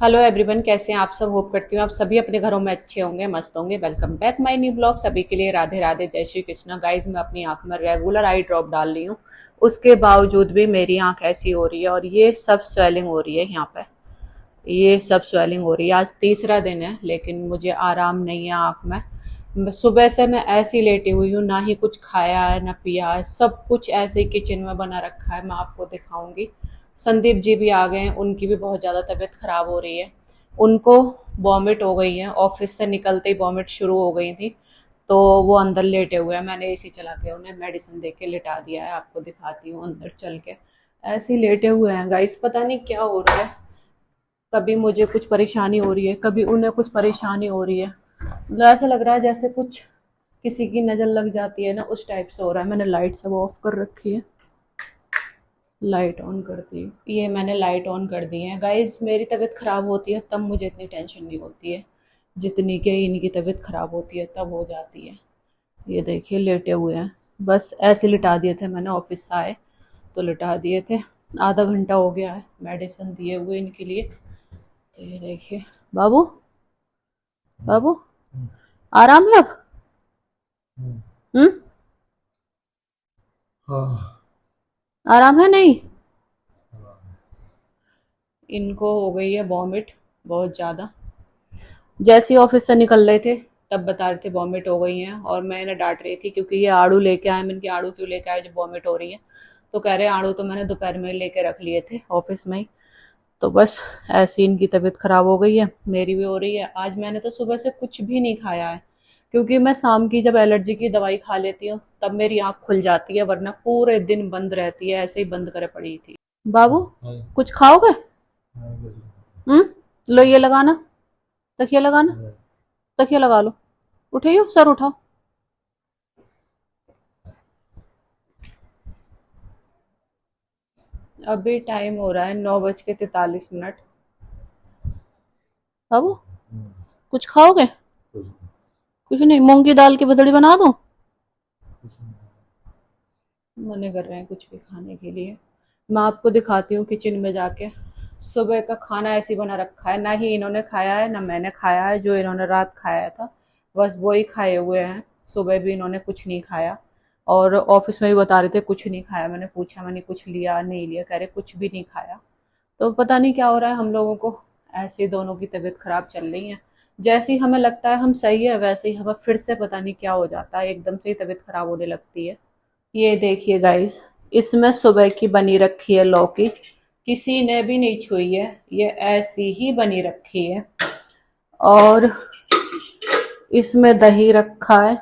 Hello everyone, कैसे हैं आप सब। होप करती हूँ आप सभी अपने घरों में अच्छे होंगे, मस्त होंगे। Welcome back my new blog. सभी के लिए राधे राधे, जय श्री कृष्णा। गाइज, मैं अपनी आंख में रेगुलर आई ड्रॉप डाल रही हूँ, उसके बावजूद भी मेरी आंख ऐसी हो रही है और ये सब स्वेलिंग हो रही है यहाँ पे। ये सब स्वेलिंग हो रही है। आज तीसरा दिन है लेकिन मुझे आराम नहीं है आंख में। सुबह से मैं ऐसी लेटी हुई हूँ, ना ही कुछ खाया है ना पिया है, सब कुछ ऐसे ही किचन में बना रखा है। मैं आपको दिखाऊंगी। संदीप जी भी आ गए हैं, उनकी भी बहुत ज़्यादा तबीयत खराब हो रही है। उनको वॉमिट हो गई है, ऑफिस से निकलते ही वॉमिट शुरू हो गई थी, तो वो अंदर लेटे हुए हैं। मैंने एसी चला के उन्हें मेडिसिन दे के लिटा दिया है। आपको दिखाती हूँ अंदर चल के। ऐसे ही लेटे हुए हैं गाइस, पता नहीं क्या हो रहा है। कभी मुझे कुछ परेशानी हो रही है, कभी उन्हें कुछ परेशानी हो रही है। मतलब ऐसा लग रहा है जैसे कुछ किसी की नज़र लग जाती है ना, उस टाइप से हो रहा है। मैंने लाइट सब ऑफ कर रखी है। लाइट ऑन कर दी, ये मैंने लाइट ऑन कर दी है। गाइज, मेरी तबीयत ख़राब होती है तब मुझे इतनी टेंशन नहीं होती है जितनी कि इनकी तबीयत ख़राब होती है तब हो जाती है। ये देखिए लेटे हुए हैं, बस ऐसे लिटा दिए थे मैंने, ऑफिस से आए तो लिटा दिए थे। आधा घंटा हो गया है मेडिसिन दिए हुए इनके लिए। तो ये देखिए। बाबू, बाबू, आराम है अब? हम्म। हाँ। आराम है नहीं? इनको हो गई है वॉमिट बहुत ज़्यादा। जैसे ही ऑफिस से निकल रहे थे तब बता रहे थे वॉमिट हो गई हैं, और मैं इन्हें डांट रही थी क्योंकि ये आड़ू लेके आए। मैंने कहा आड़ू क्यों लेके आए जो वॉमिट हो रही है? तो कह रहे आड़ू तो मैंने दोपहर में लेके रख लिए थे ऑफिस में ही। तो बस ऐसी इनकी तबीयत खराब हो गई है, मेरी भी हो रही है। आज मैंने तो सुबह से कुछ भी नहीं खाया है, क्योंकि मैं शाम की जब एलर्जी की दवाई खा लेती हूँ तब मेरी आँख खुल जाती है, वरना पूरे दिन बंद रहती है, ऐसे ही बंद करे पड़ी थी। बाबू, कुछ खाओगे? लो ये लगाना, तकिया लगाना, तकिया लगा लो। उठाइयो, सर उठाओ। अभी टाइम हो रहा है 9:43। बाबू, कुछ खाओगे? कुछ नहीं, मूंग की दाल की बदड़ी बना दूं? मने कर रहे हैं कुछ भी खाने के लिए। मैं आपको दिखाती हूँ किचन में जाके। सुबह का खाना ऐसी बना रखा है, ना ही इन्होंने खाया है ना मैंने खाया है। जो इन्होंने रात खाया था बस वही खाए हुए हैं। सुबह भी इन्होंने कुछ नहीं खाया, और ऑफिस में भी बता रहे थे कुछ नहीं खाया। मैंने पूछा, मैंने कुछ लिया नहीं लिया, कह रहे कुछ भी नहीं खाया। तो पता नहीं क्या हो रहा है हम लोगों को। ऐसे दोनों की तबीयत खराब चल रही है। जैसे ही हमें लगता है हम सही है, वैसे ही हमें फिर से पता नहीं क्या हो जाता है, एकदम से ही तबीयत खराब होने लगती है। ये देखिए गाइस, इसमें सुबह की बनी रखी है लौकी, किसी ने भी नहीं छुई है, ये ऐसी ही बनी रखी है। और इसमें दही रखा है।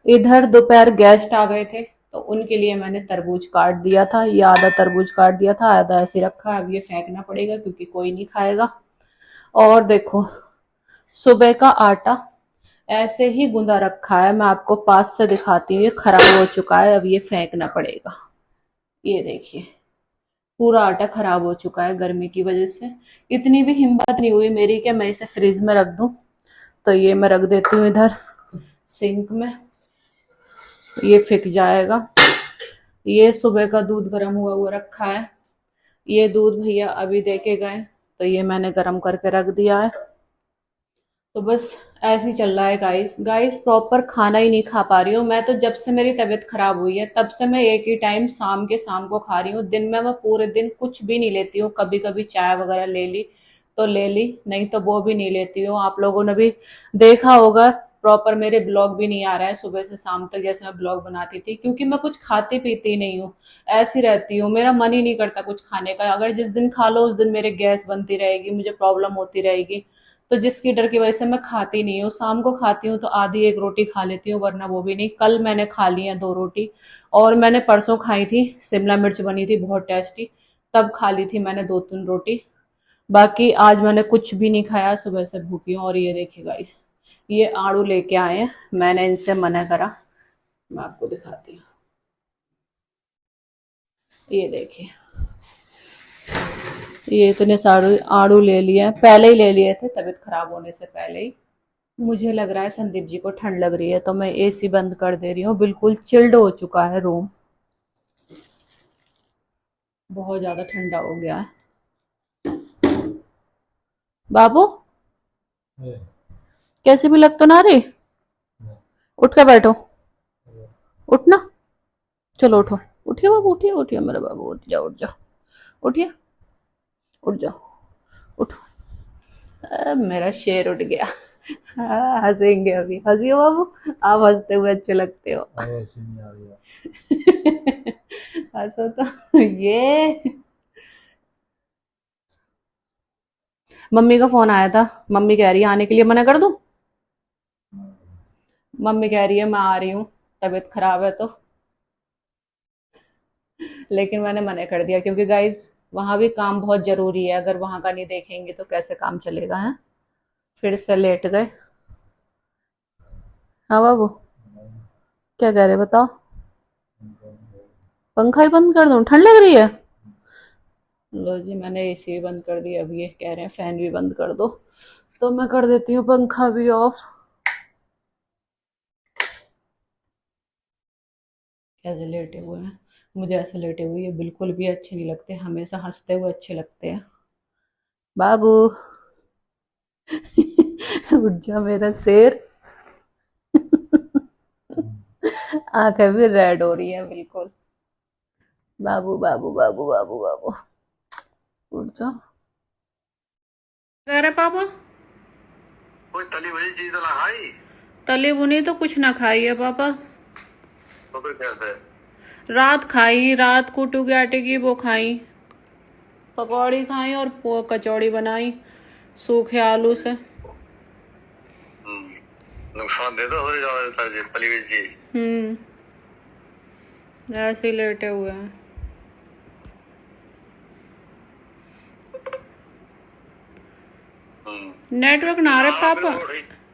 इधर दोपहर गेस्ट आ गए थे तो उनके लिए मैंने तरबूज काट दिया था। ये आधा तरबूज काट दिया था, आधा ऐसे रखा है। अब ये फेंकना पड़ेगा क्योंकि कोई नहीं खाएगा। और देखो, सुबह का आटा ऐसे ही गूंदा रखा है। मैं आपको पास से दिखाती हूँ, ये खराब हो चुका है, अब ये फेंकना पड़ेगा। ये देखिए, पूरा आटा खराब हो चुका है गर्मी की वजह से। इतनी भी हिम्मत नहीं हुई मेरी कि मैं इसे फ्रिज में रख दूं। तो ये मैं रख देती हूँ इधर सिंक में, ये फिक जाएगा। ये सुबह का दूध गर्म हुआ हुआ रखा है। ये दूध भैया अभी दे के गए, तो ये मैंने गर्म करके रख दिया है। तो बस ऐसे ही चल रहा है गाइस। गाइस, प्रॉपर खाना ही नहीं खा पा रही हूँ मैं तो। जब से मेरी तबीयत खराब हुई है तब से मैं एक ही टाइम शाम को खा रही हूँ। दिन में मैं पूरे दिन कुछ भी नहीं लेती हूँ। कभी कभी चाय वगैरह ले ली तो ले ली, नहीं तो वो भी नहीं लेती हूँ। आप लोगों ने भी देखा होगा, प्रॉपर मेरे ब्लॉग भी नहीं आ रहा है सुबह से शाम तक जैसे मैं ब्लॉग बनाती थी, क्योंकि मैं कुछ खाती पीती नहीं हूँ। ऐसी रहती हूँ, मेरा मन ही नहीं करता कुछ खाने का। अगर जिस दिन खा लो उस दिन मेरे गैस बनती रहेगी, मुझे प्रॉब्लम होती रहेगी। तो जिसकी डर की वजह से मैं खाती नहीं हूँ। शाम को खाती हूँ तो आधी एक रोटी खा लेती हूँ, वरना वो भी नहीं। कल मैंने खा ली है 2 रोटी, और मैंने परसों खाई थी, शिमला मिर्च बनी थी बहुत टेस्टी, तब खा ली थी मैंने 2-3 रोटी। बाकी आज मैंने कुछ भी नहीं खाया, सुबह से भूखी हूँ। और ये देखिए गाइस, ये आड़ू लेके आए हैं, मैंने इनसे मना करा। मैं आपको दिखाती हूँ, ये देखिए। ये इतने सारे आड़ू ले लिए हैं, पहले ही ले लिए थे तबीयत खराब होने से पहले ही। मुझे लग रहा है संदीप जी को ठंड लग रही है तो मैं एसी बंद कर दे रही हूँ। बिल्कुल चिल्ड हो चुका है रूम, बहुत ज्यादा ठंडा हो गया है। बाबू ए, कैसी भी लग तो ना रही? उठ के बैठो, उठना, चलो उठो, उठिए बाबू, उठिए उठिए मेरे बाबू, उठ जाओ उठ जाओ, उठिए, उठ जाओ, उठो। मेरा शेर उठ गया। हाँ, हंसेंगे अभी, हंसियो बाबू, आप हंसते हुए अच्छे लगते हो। आवाज ऐसी नहीं आ रही है। हंसो तो ये मम्मी का फोन आया था, मम्मी कह रही है आने के लिए, मना कर दूं? मम्मी कह रही है मैं आ रही हूँ, तबीयत खराब है तो। लेकिन मैंने मना कर दिया क्योंकि गाइज वहां भी काम बहुत जरूरी है, अगर वहां का नहीं देखेंगे तो कैसे काम चलेगा है। फिर से लेट गए। हाँ बाबू, क्या कह रहे बताओ? पंखा ही बंद कर दूं, ठंड लग रही है? लो जी, मैंने एसी भी बंद कर दिया, अभी ये कह रहे हैं फैन भी बंद कर दो, तो मैं कर देती हूँ पंखा भी ऑफ। कैसे लेटे हुए हैं, मुझे ऐसे लेटे हुए ये बिल्कुल भी अच्छे नहीं लगते, हमेशा हंसते हुए अच्छे लगते हैं। बाबू उठ जा मेरा शेर। आंखें भी रेड हो रही है बिल्कुल। बाबू बाबू बाबू बाबू बाबू, उठ जा। कह रहे पापा? कोई तली भली चीज तो ना खाई। तली भुनी तो कुछ ना खाई है पापा। तो फिर कैसे? रात खाई, रात कुटू के आटे की वो खाई, पकौड़ी खाई और कचौड़ी बनाई सूखे आलू से। नुकसान दे दो, हो ज्यादा तली हुई चीज। ऐसे ही लेटे हुए हैं। नेटवर्क ना आ रहे पापा,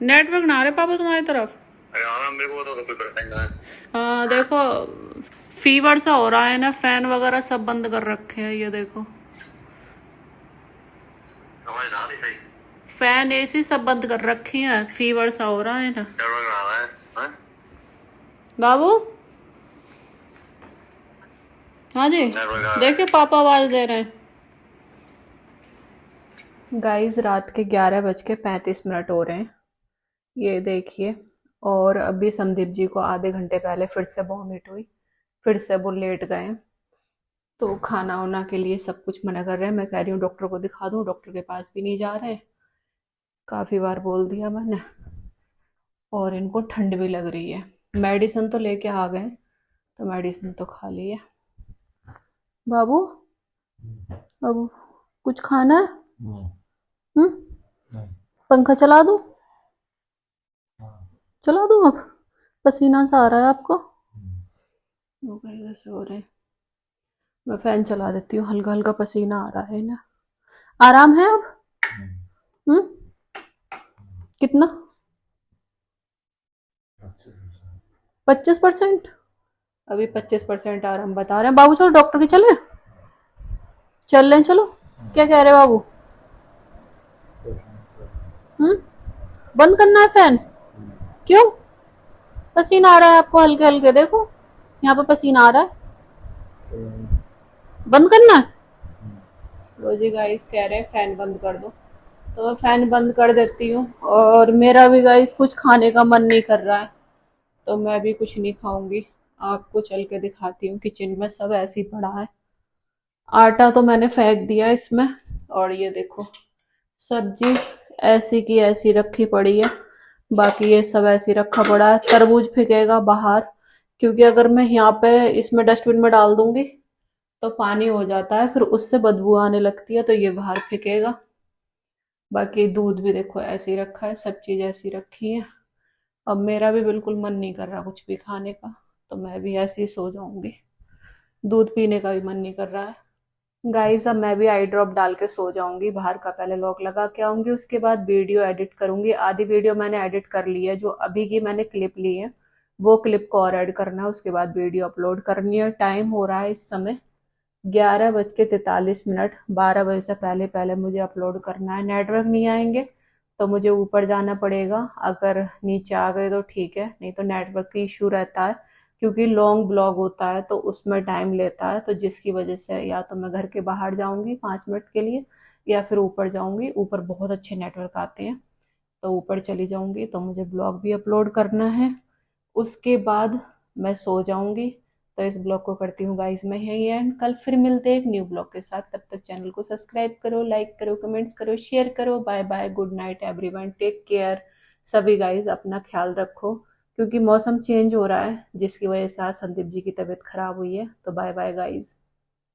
नेटवर्क ना आ रहे पापा तुम्हारी तरफ। आराम मेरे को तो कोई परेशानी ना है। हाँ देखो, फीवर सा हो रहा है ना, फैन वगैरह सब बंद कर रखे हैं, ये देखो आवाज आ रही सही? फैन एसी सब बंद कर रखी हैं, फीवर सा हो रहा है ना। नेटवर्क आ रहा है, हैं? बाबू, हाँ जी, नेटवर्क आ रहा है। देखिए पापा आवाज दे रहे हैं। गाइस रात के 11:35 हो रहे हैं, ये देखिए। और अभी संदीप जी को आधे घंटे पहले फिर से वॉमिट हुई, फिर से वो लेट गए। तो खाना वाना के लिए सब कुछ मना कर रहे हैं, मैं कह रही हूँ डॉक्टर को दिखा दूँ, डॉक्टर के पास भी नहीं जा रहे, काफ़ी बार बोल दिया मैंने। और इनको ठंड भी लग रही है, मेडिसिन तो लेके आ गए, तो मेडिसिन तो खा ली है। बाबू, बाबू कुछ खाना है? हम्म, पंखा चला दूँ? चला दूँ अब, पसीना सा आ रहा है आपको? वो कैसे हो रहे हैं, मैं फैन चला देती हूँ, हल्का हल्का पसीना आ रहा है ना। आराम है अब? हम्म, कितना? 25%? अभी 25% आराम बता रहे हैं बाबू। चलो डॉक्टर के चले, चल रहे चलो। क्या कह रहे बाबू? बंद करना है फैन? क्यों? पसीना आ रहा है आपको हल्के हल्के, देखो यहाँ पे पसीना आ रहा है, बंद करना है? रोजी गाइस कह रहे हैं फैन बंद कर दो, तो मैं फैन बंद कर देती हूँ। और मेरा भी गाइस कुछ खाने का मन नहीं कर रहा है, तो मैं भी कुछ नहीं खाऊंगी। आपको चल के दिखाती हूँ, किचन में सब ऐसे ही पड़ा है, आटा तो मैंने फेंक दिया इसमें, और ये देखो सब्जी ऐसी की ऐसी रखी पड़ी है, बाकी ये सब ऐसी रखा पड़ा है। तरबूज फेंकेगा बाहर, क्योंकि अगर मैं यहाँ पे इसमें डस्टबिन में डाल दूंगी तो पानी हो जाता है, फिर उससे बदबू आने लगती है, तो ये बाहर फेंकेगा। बाकी दूध भी देखो ऐसे ही रखा है, सब चीज ऐसी रखी है। अब मेरा भी बिल्कुल मन नहीं कर रहा कुछ भी खाने का, तो मैं भी ऐसे ही सो जाऊंगी, दूध पीने का भी मन नहीं कर रहा है। गाइस अब मैं भी आई ड्रॉप डाल के सो जाऊंगी, बाहर का पहले लॉक लगा के आऊंगी, उसके बाद वीडियो एडिट करूंगी। आधी वीडियो मैंने एडिट कर ली है, जो अभी की मैंने क्लिप ली है वो क्लिप को और ऐड करना है, उसके बाद वीडियो अपलोड करनी है। टाइम हो रहा है इस समय 11:43, 12 बजे से पहले पहले मुझे अपलोड करना है। नेटवर्क नहीं आएंगे तो मुझे ऊपर जाना पड़ेगा, अगर नीचे आ गए तो ठीक है, नहीं तो नेटवर्क की इशू रहता है, क्योंकि लॉन्ग ब्लॉग होता है तो उसमें टाइम लेता है, तो जिसकी वजह से या तो मैं घर के बाहर जाऊंगी 5 मिनट के लिए, या फिर ऊपर जाऊंगी, ऊपर बहुत अच्छे नेटवर्क आते हैं, तो ऊपर चली जाऊंगी। तो मुझे ब्लॉग भी अपलोड करना है, उसके बाद मैं सो जाऊंगी। तो इस ब्लॉग को करती हूँ गाइज मैं यही एंड। कल फिर मिलते हैं एक न्यू ब्लॉग के साथ। तब तक चैनल को सब्सक्राइब करो, लाइक करो, कमेंट्स करो, शेयर करो। Bye bye, good night everyone, take care. सभी गाइज अपना ख्याल रखो, क्योंकि मौसम चेंज हो रहा है जिसकी वजह से आज संदीप जी की तबीयत खराब हुई है। तो बाय बाय गाइज।